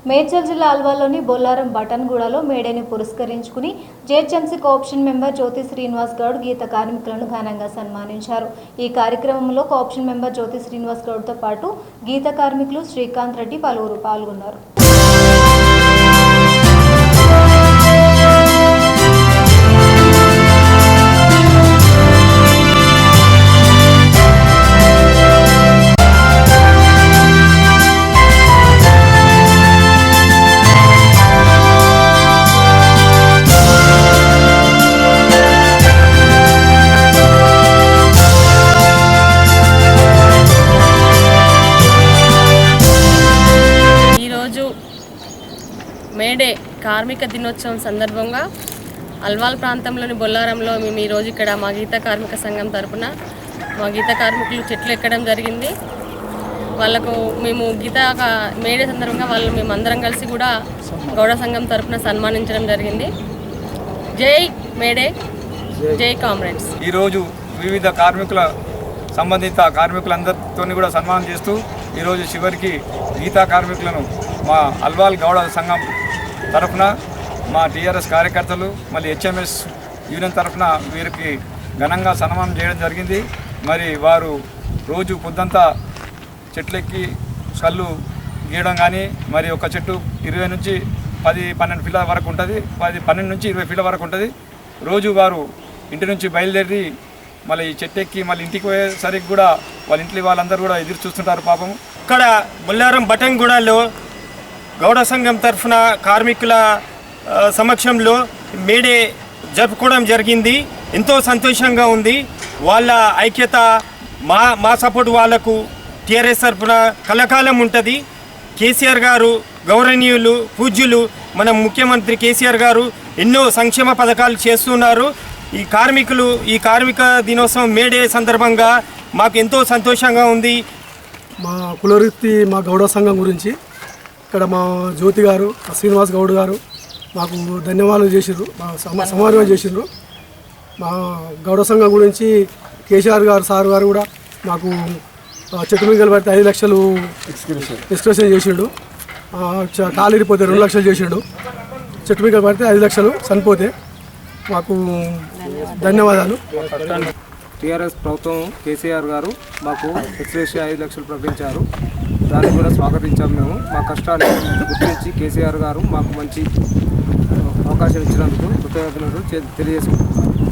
మేడ్చల్ జిల్లా అల్వాల్లోని బొల్లారం బటన్గూడలో మేడేని పురస్కరించుకుని GHMC cooption member జ్యోతి శ్రీనివాస్ గౌడ్ గీత కార్మికులను ఘనంగా సన్మానించారు. ఈ కార్యక్రమంలో కోఆప్షన్ మెంబర్ జ్యోతి శ్రీనివాస్ గౌడ్తో పాటు గీత కార్మికులు శ్రీకాంత్ రెడ్డి పలువురు పాల్గొన్నారు. మేడే కార్మిక దినోత్సవం సందర్భంగా అల్వాల్ ప్రాంతంలోని బొల్లారంలో మేము ఈరోజు ఇక్కడ మా గీత కార్మిక సంఘం తరపున మా గీత కార్మికులు చెట్లు ఎక్కడం జరిగింది. వాళ్ళకు మేము గీత మేడే సందర్భంగా వాళ్ళు మేము అందరం కలిసి కూడా గౌడ సంఘం తరపున సన్మానించడం జరిగింది. జై మేడే, జై కామ్రేడ్స్. ఈరోజు వివిధ కార్మికుల సంబంధిత కార్మికులందరితో కూడా సన్మానం చేస్తూ ఈరోజు చివరికి గీతా కార్మికులను మా అల్వాల్ గౌడ సంఘం తరఫున మా టీఆర్ఎస్ కార్యకర్తలు మళ్ళీ హెచ్ఎంఎస్ యూనియన్ తరఫున వీరికి ఘనంగా సన్మానం చేయడం జరిగింది. మరి వారు రోజు పొద్దంతా చెట్లెక్కి కళ్ళు గీయడం కానీ మరి ఒక చెట్టు 20 నుంచి 10-12 ఫీట్ల వరకు ఉంటుంది, 12 నుంచి 20 ఫీట్ల వరకు ఉంటుంది. రోజు వారు ఇంటి నుంచి బయలుదేరి మళ్ళీ ఈ చెట్టెక్కి మళ్ళీ ఇంటికి పోయేసరికి కూడా వాళ్ళ ఇంట్లో వాళ్ళందరూ కూడా ఎదురు చూస్తుంటారు పాపం. ఇక్కడ బొల్లారం బటన్గూడలో గౌడ సంఘం తరఫున కార్మికుల సమక్షంలో మేడే జరుపుకోవడం జరిగింది. ఎంతో సంతోషంగా ఉంది. వాళ్ళ ఐక్యత మా సపోర్ట్ వాళ్ళకు టీఆర్ఎస్ తరఫున కలకాలం ఉంటుంది. కేసీఆర్ గారు గౌరవనీయులు పూజ్యులు మన ముఖ్యమంత్రి కేసీఆర్ గారు ఎన్నో సంక్షేమ పథకాలు చేస్తున్నారు. ఈ కార్మిక దినోత్సవం మేడే సందర్భంగా మాకు ఎంతో సంతోషంగా ఉంది. మా కులవృత్తి మా గౌడ సంఘం గురించి ఇక్కడ మా జ్యోతి గారు శ్రీనివాస్ గౌడ్ గారు మాకు ధన్యవాదాలు చేసిర్రు, సమావేశం చేసిర్రు. మా గౌడ సంఘం గురించి కేసీఆర్ గారు సార్ గారు కూడా మాకు చెట్టు మీద పడితే 5 లక్షలు ఎక్స్క్రెషన్ చేసిండు. కాలిరిపోతే 2 లక్షలు చేసిండు. చెట్టు మీద పడితే 5 లక్షలు చనిపోతే మాకు ధన్యవాదాలు. టీఆర్ఎస్ ప్రభుత్వం కేసీఆర్ గారు మాకు ఎక్స్గ్రేషియా 5 లక్షలు ప్రకటించారు. దాన్ని కూడా స్వాగతించాము. మేము మా కష్టాన్ని గుర్తించి కేసీఆర్ గారు మాకు మంచి అవకాశం ఇచ్చినందుకు కృతజ్ఞతలు తెలియజేసుకుంటున్నాం.